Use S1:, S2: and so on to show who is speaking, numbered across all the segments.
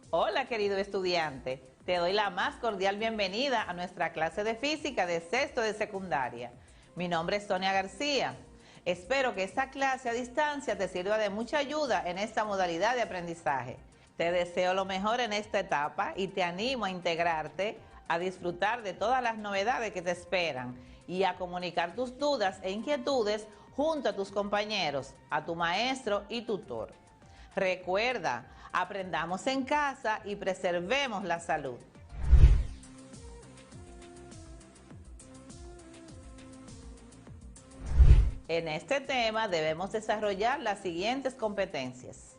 S1: Hola querido estudiante, te doy la más cordial bienvenida a nuestra clase de física de sexto de secundaria. Mi nombre es Sonia García. Espero que esta clase a distancia te sirva de mucha ayuda en esta modalidad de aprendizaje. Te deseo lo mejor en esta etapa y te animo a integrarte, a disfrutar de todas las novedades que te esperan y a comunicar tus dudas e inquietudes junto a tus compañeros, a tu maestro y tutor. Recuerda, aprendamos en casa y preservemos la salud. En este tema debemos desarrollar las siguientes competencias: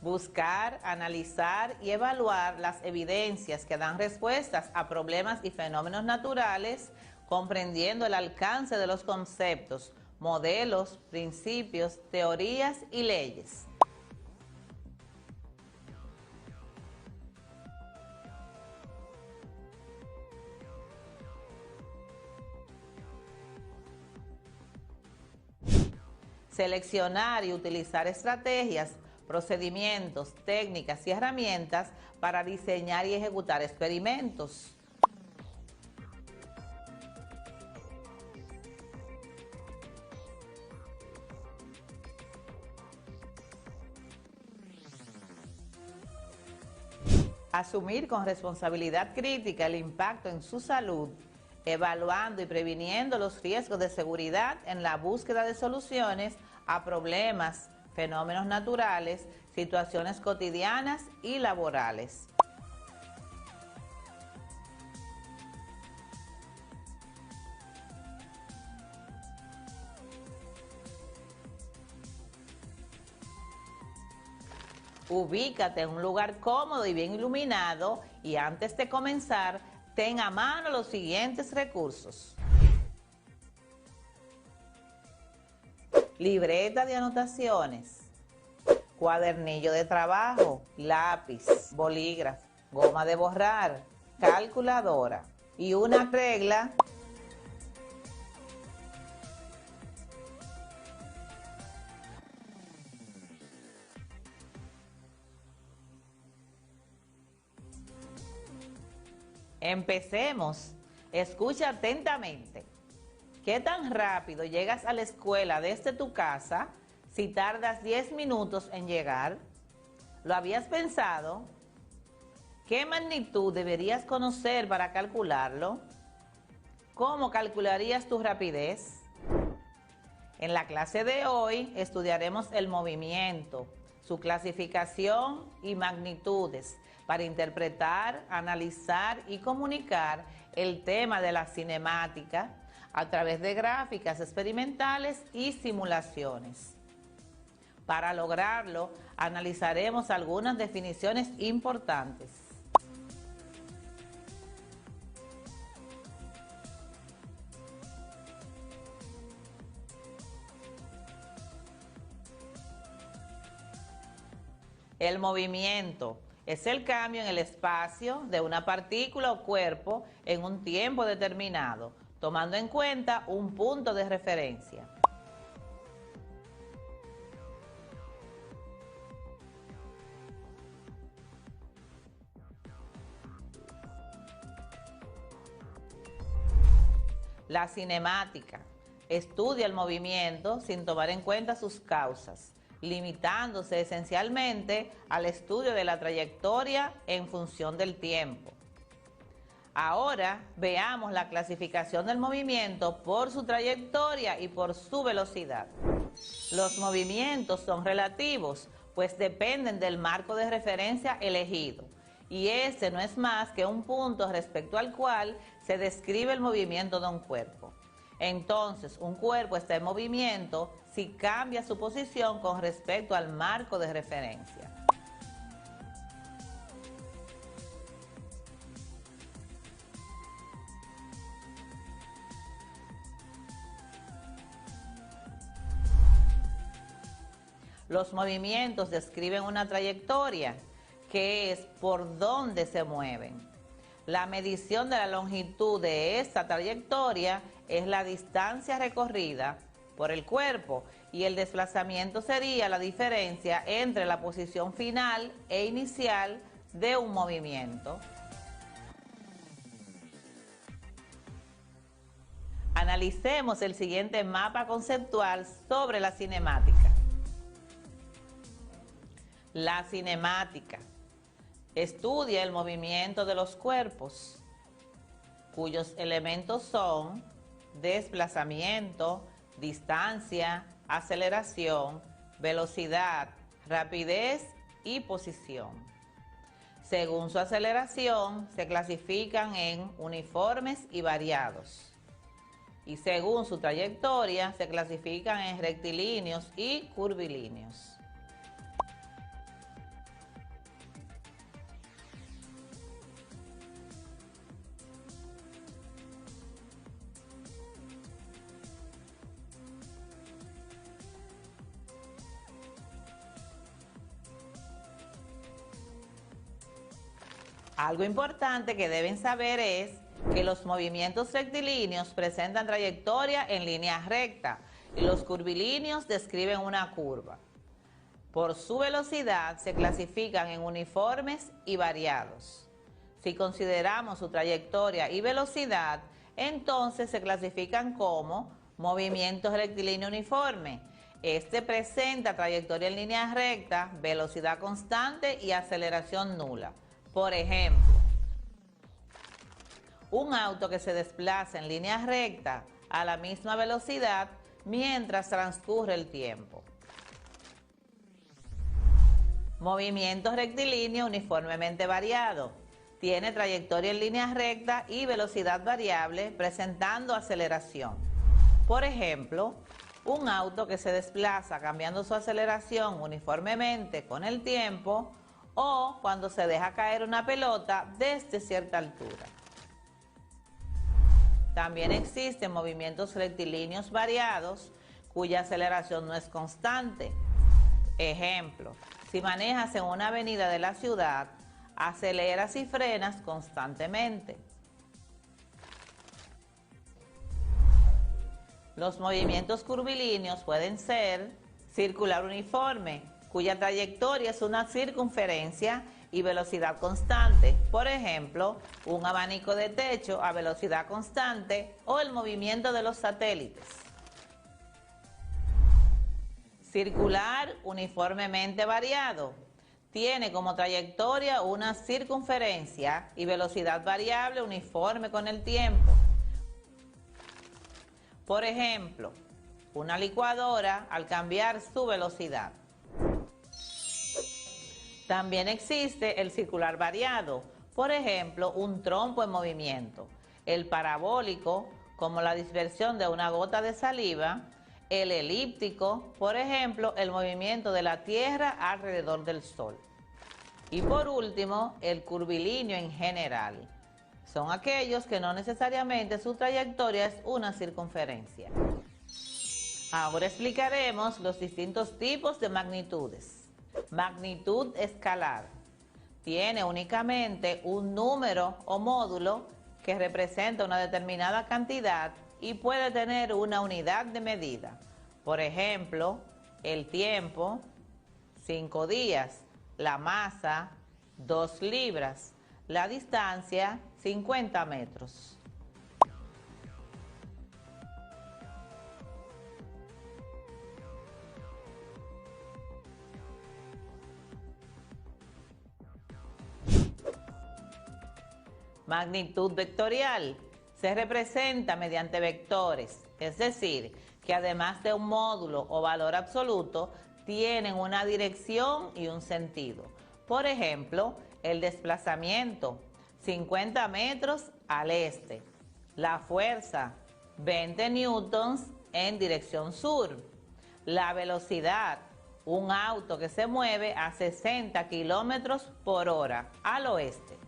S1: buscar, analizar y evaluar las evidencias que dan respuestas a problemas y fenómenos naturales, comprendiendo el alcance de los conceptos, modelos, principios, teorías y leyes. Seleccionar y utilizar estrategias, procedimientos, técnicas y herramientas para diseñar y ejecutar experimentos. Asumir con responsabilidad crítica el impacto en su salud, evaluando y previniendo los riesgos de seguridad en la búsqueda de soluciones a problemas, fenómenos naturales, situaciones cotidianas y laborales. Ubícate en un lugar cómodo y bien iluminado y antes de comenzar, ten a mano los siguientes recursos: libreta de anotaciones, cuadernillo de trabajo, lápiz, bolígrafo, goma de borrar, calculadora y una regla. Empecemos. Escucha atentamente. ¿Qué tan rápido llegas a la escuela desde tu casa si tardas 10 minutos en llegar? ¿Lo habías pensado? ¿Qué magnitud deberías conocer para calcularlo? ¿Cómo calcularías tu rapidez? En la clase de hoy estudiaremos el movimiento, su clasificación y magnitudes para interpretar, analizar y comunicar el tema de la cinemática a través de gráficas experimentales y simulaciones. Para lograrlo, analizaremos algunas definiciones importantes. El movimiento es el cambio en el espacio de una partícula o cuerpo en un tiempo determinado, tomando en cuenta un punto de referencia. La cinemática estudia el movimiento sin tomar en cuenta sus causas, limitándose esencialmente al estudio de la trayectoria en función del tiempo. Ahora veamos la clasificación del movimiento por su trayectoria y por su velocidad. Los movimientos son relativos, pues dependen del marco de referencia elegido, y ese no es más que un punto respecto al cual se describe el movimiento de un cuerpo. Entonces, un cuerpo está en movimiento si cambia su posición con respecto al marco de referencia. Los movimientos describen una trayectoria, que es por dónde se mueven. La medición de la longitud de esta trayectoria es la distancia recorrida por el cuerpo y el desplazamiento sería la diferencia entre la posición final e inicial de un movimiento. Analicemos el siguiente mapa conceptual sobre la cinemática. La cinemática estudia el movimiento de los cuerpos, cuyos elementos son desplazamiento, distancia, aceleración, velocidad, rapidez y posición. Según su aceleración, se clasifican en uniformes y variados. Y según su trayectoria, se clasifican en rectilíneos y curvilíneos. Algo importante que deben saber es que los movimientos rectilíneos presentan trayectoria en línea recta y los curvilíneos describen una curva. Por su velocidad se clasifican en uniformes y variados. Si consideramos su trayectoria y velocidad, entonces se clasifican como movimiento rectilíneo uniforme. Este presenta trayectoria en línea recta, velocidad constante y aceleración nula. Por ejemplo, un auto que se desplaza en línea recta a la misma velocidad mientras transcurre el tiempo. Movimiento rectilíneo uniformemente variado. Tiene trayectoria en línea recta y velocidad variable presentando aceleración. Por ejemplo, un auto que se desplaza cambiando su aceleración uniformemente con el tiempo o cuando se deja caer una pelota desde cierta altura. También existen movimientos rectilíneos variados cuya aceleración no es constante. Ejemplo, si manejas en una avenida de la ciudad, aceleras y frenas constantemente. Los movimientos curvilíneos pueden ser circular uniforme, cuya trayectoria es una circunferencia y velocidad constante. Por ejemplo, un abanico de techo a velocidad constante o el movimiento de los satélites. Circular uniformemente variado. Tiene como trayectoria una circunferencia y velocidad variable uniforme con el tiempo. Por ejemplo, una licuadora al cambiar su velocidad. También existe el circular variado, por ejemplo, un trompo en movimiento, el parabólico, como la dispersión de una gota de saliva, el elíptico, por ejemplo, el movimiento de la Tierra alrededor del Sol. Y por último, el curvilíneo en general. Son aquellos que no necesariamente su trayectoria es una circunferencia. Ahora explicaremos los distintos tipos de magnitudes. Magnitud escalar. Tiene únicamente un número o módulo que representa una determinada cantidad y puede tener una unidad de medida. Por ejemplo, el tiempo, 5 días, la masa, 2 libras, la distancia, 50 metros. Magnitud vectorial. Se representa mediante vectores, es decir, que además de un módulo o valor absoluto, tienen una dirección y un sentido. Por ejemplo, el desplazamiento, 50 metros al este. La fuerza, 20 newtons en dirección sur. La velocidad, un auto que se mueve a 60 kilómetros por hora al oeste.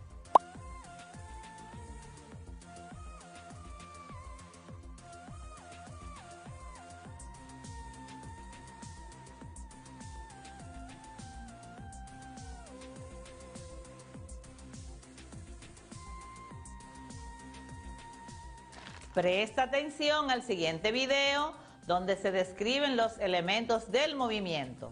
S1: Presta atención al siguiente video donde se describen los elementos del movimiento.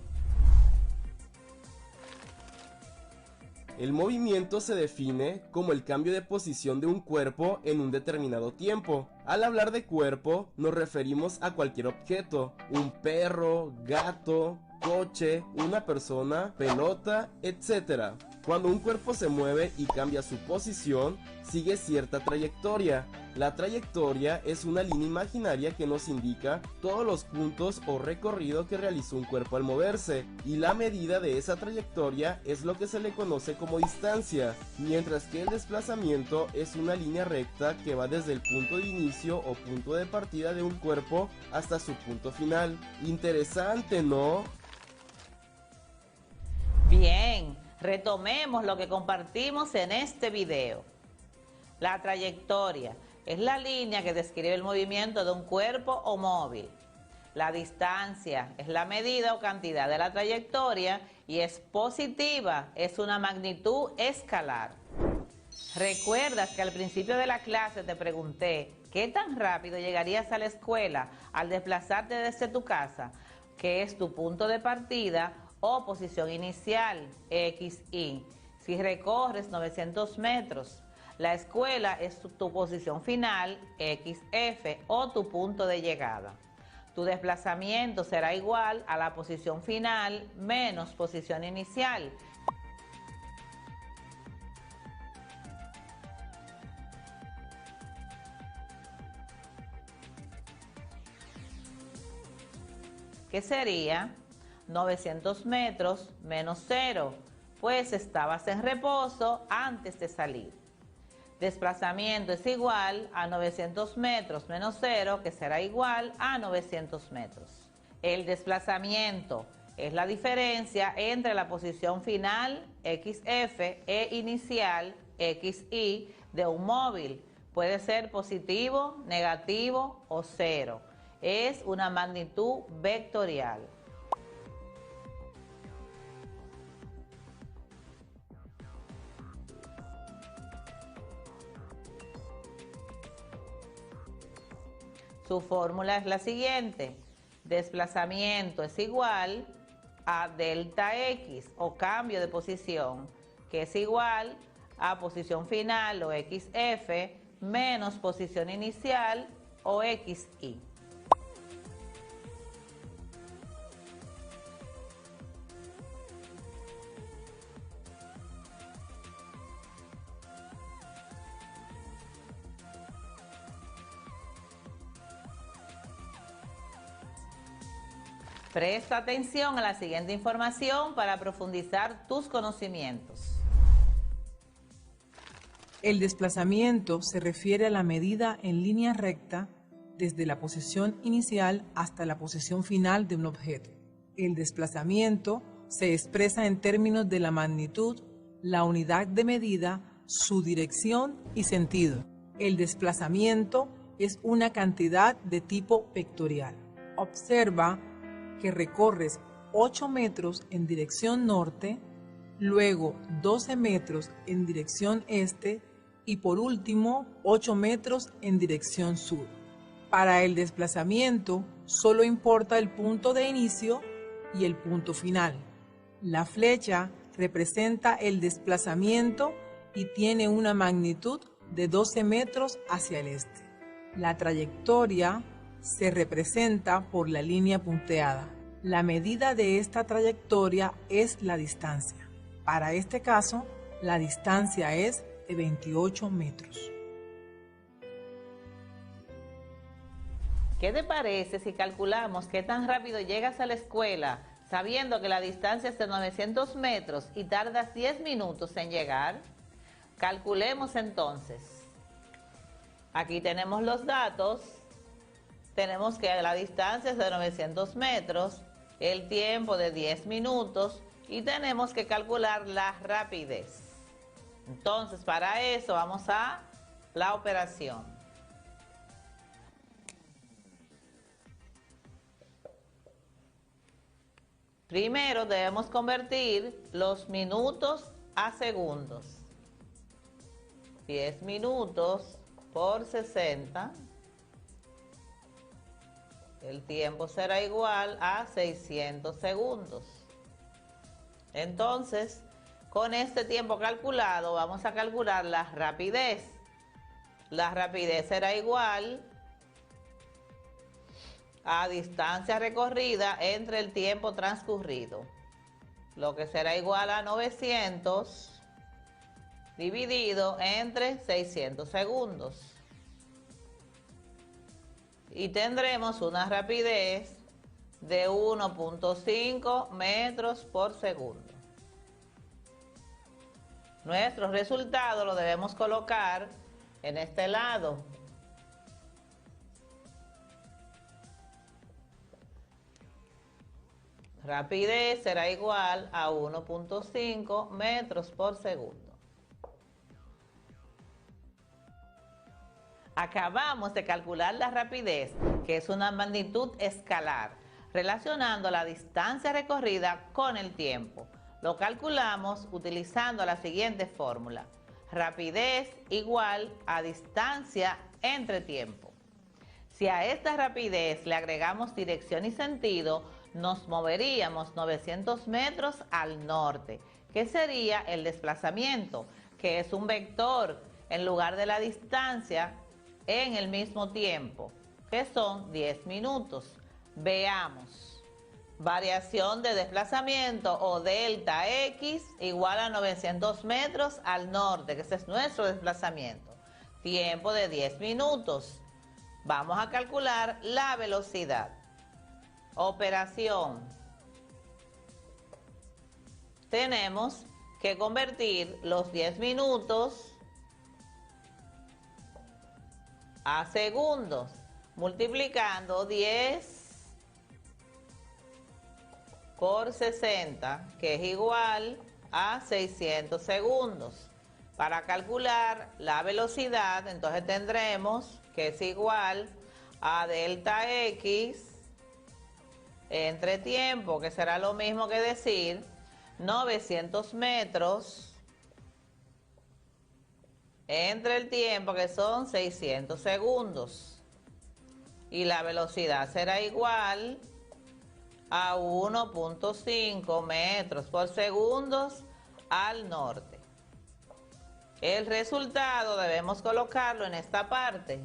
S2: El movimiento se define como el cambio de posición de un cuerpo en un determinado tiempo. Al hablar de cuerpo, nos referimos a cualquier objeto, un perro, gato, coche, una persona, pelota, etc. Cuando un cuerpo se mueve y cambia su posición, sigue cierta trayectoria. La trayectoria es una línea imaginaria que nos indica todos los puntos o recorrido que realizó un cuerpo al moverse, y la medida de esa trayectoria es lo que se le conoce como distancia, mientras que el desplazamiento es una línea recta que va desde el punto de inicio o punto de partida de un cuerpo hasta su punto final. Interesante, ¿no?
S1: Bien, retomemos lo que compartimos en este video. La trayectoria es la línea que describe el movimiento de un cuerpo o móvil. La distancia es la medida o cantidad de la trayectoria y es positiva, es una magnitud escalar. ¿Recuerdas que al principio de la clase te pregunté qué tan rápido llegarías a la escuela al desplazarte desde tu casa, que es tu punto de partida o posición inicial, XY? Si recorres 900 metros, la escuela es tu posición final, XF, o tu punto de llegada. Tu desplazamiento será igual a la posición final menos posición inicial. ¿Qué sería? 900 metros menos 0, pues estabas en reposo antes de salir. Desplazamiento es igual a 900 metros menos 0, que será igual a 900 metros. El desplazamiento es la diferencia entre la posición final, XF, e inicial, XY, de un móvil. Puede ser positivo, negativo o 0. Es una magnitud vectorial. Su fórmula es la siguiente: desplazamiento es igual a delta X, o cambio de posición, que es igual a posición final, o XF, menos posición inicial, o XY. Presta atención a la siguiente información para profundizar tus conocimientos.
S3: El desplazamiento se refiere a la medida en línea recta desde la posición inicial hasta la posición final de un objeto. El desplazamiento se expresa en términos de la magnitud, la unidad de medida, su dirección y sentido. El desplazamiento es una cantidad de tipo vectorial. Observa que recorres 8 metros en dirección norte, luego 12 metros en dirección este y por último 8 metros en dirección sur. Para el desplazamiento solo importa el punto de inicio y el punto final. La flecha representa el desplazamiento y tiene una magnitud de 12 metros hacia el este. La trayectoria se representa por la línea punteada. La medida de esta trayectoria es la distancia. Para este caso, la distancia es de 28 metros.
S1: ¿Qué te parece si calculamos qué tan rápido llegas a la escuela sabiendo que la distancia es de 900 metros y tardas 10 minutos en llegar? Calculemos entonces. Aquí tenemos los datos. Tenemos que la distancia es de 900 metros, el tiempo de 10 minutos y tenemos que calcular la rapidez. Entonces, para eso vamos a la operación. Primero debemos convertir los minutos a segundos. 10 minutos por 60 El tiempo será igual a 600 segundos. Entonces, con este tiempo calculado, vamos a calcular la rapidez. La rapidez será igual a distancia recorrida entre el tiempo transcurrido, lo que será igual a 900 dividido entre 600 segundos. Y tendremos una rapidez de 1.5 metros por segundo. Nuestro resultado lo debemos colocar en este lado. Rapidez será igual a 1.5 metros por segundo. Acabamos de calcular la rapidez, que es una magnitud escalar, relacionando la distancia recorrida con el tiempo. Lo calculamos utilizando la siguiente fórmula: rapidez igual a distancia entre tiempo. Si a esta rapidez le agregamos dirección y sentido, nos moveríamos 900 metros al norte, que sería el desplazamiento, que es un vector en lugar de la distancia en el mismo tiempo, que son 10 minutos. Veamos. Variación de desplazamiento o delta X igual a 900 metros al norte, que ese es nuestro desplazamiento. Tiempo de 10 minutos. Vamos a calcular la velocidad. Operación. Tenemos que convertir los 10 minutos a segundos, multiplicando 10 por 60, que es igual a 600 segundos. Para calcular la velocidad, entonces tendremos que es igual a delta X entre tiempo, que será lo mismo que decir 900 metros entre el tiempo, que son 600 segundos. Y la velocidad será igual a 1.5 metros por segundo al norte. El resultado debemos colocarlo en esta parte.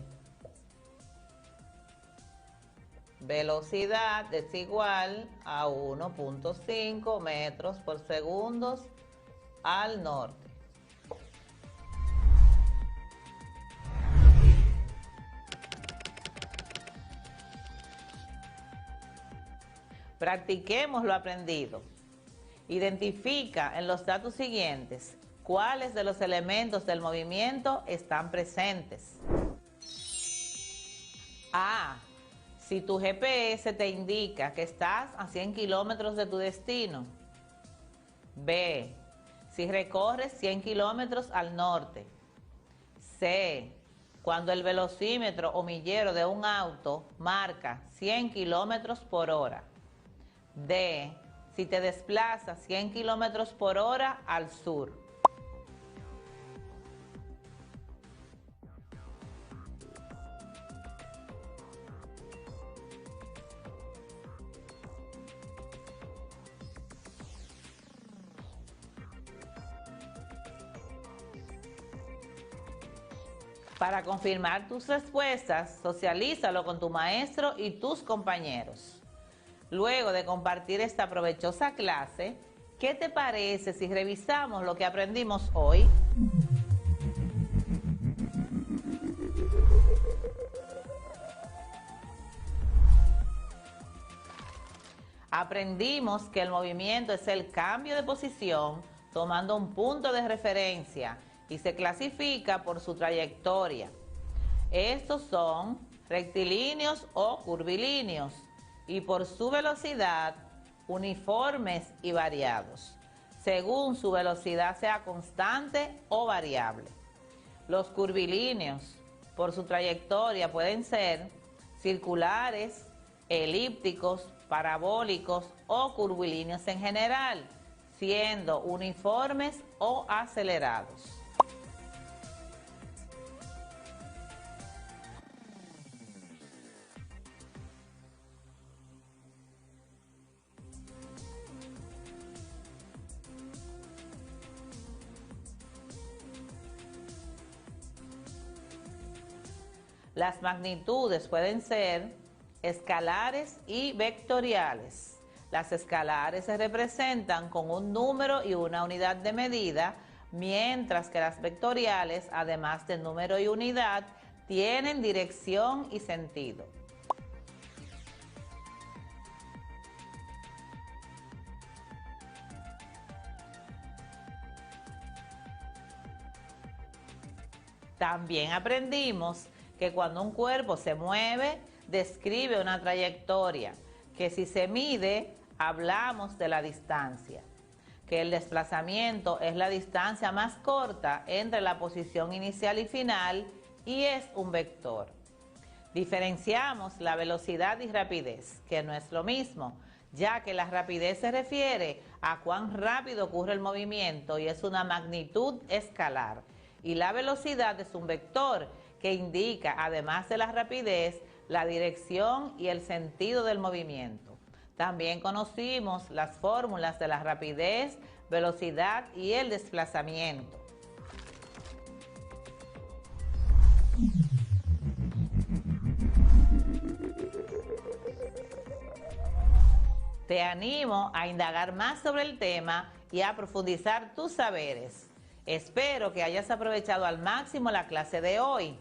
S1: Velocidad es igual a 1.5 metros por segundo al norte. Practiquemos lo aprendido. Identifica en los datos siguientes cuáles de los elementos del movimiento están presentes. A. Si tu GPS te indica que estás a 100 kilómetros de tu destino. B. Si recorres 100 kilómetros al norte. C. Cuando el velocímetro o millero de un auto marca 100 kilómetros por hora. D. Si te desplazas 100 kilómetros por hora al sur. Para confirmar tus respuestas, socialízalo con tu maestro y tus compañeros. Luego de compartir esta provechosa clase, ¿qué te parece si revisamos lo que aprendimos hoy? Aprendimos que el movimiento es el cambio de posición tomando un punto de referencia y se clasifica por su trayectoria. Estos son rectilíneos o curvilíneos y por su velocidad uniformes y variados, según su velocidad sea constante o variable. Los curvilíneos, por su trayectoria, pueden ser circulares, elípticos, parabólicos o curvilíneos en general, siendo uniformes o acelerados. Las magnitudes pueden ser escalares y vectoriales. Las escalares se representan con un número y una unidad de medida, mientras que las vectoriales, además de número y unidad, tienen dirección y sentido. También aprendimos que cuando un cuerpo se mueve, describe una trayectoria, que si se mide, hablamos de la distancia, que el desplazamiento es la distancia más corta entre la posición inicial y final y es un vector. Diferenciamos la velocidad y rapidez, que no es lo mismo, ya que la rapidez se refiere a cuán rápido ocurre el movimiento y es una magnitud escalar, y la velocidad es un vector que indica, además de la rapidez, la dirección y el sentido del movimiento. También conocimos las fórmulas de la rapidez, velocidad y el desplazamiento. Te animo a indagar más sobre el tema y a profundizar tus saberes. Espero que hayas aprovechado al máximo la clase de hoy.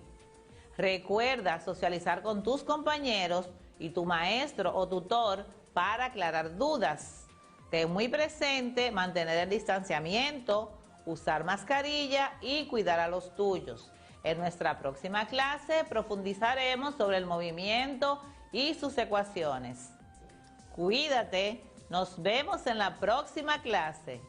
S1: Recuerda socializar con tus compañeros y tu maestro o tutor para aclarar dudas. Ten muy presente mantener el distanciamiento, usar mascarilla y cuidar a los tuyos. En nuestra próxima clase profundizaremos sobre el movimiento y sus ecuaciones. Cuídate, nos vemos en la próxima clase.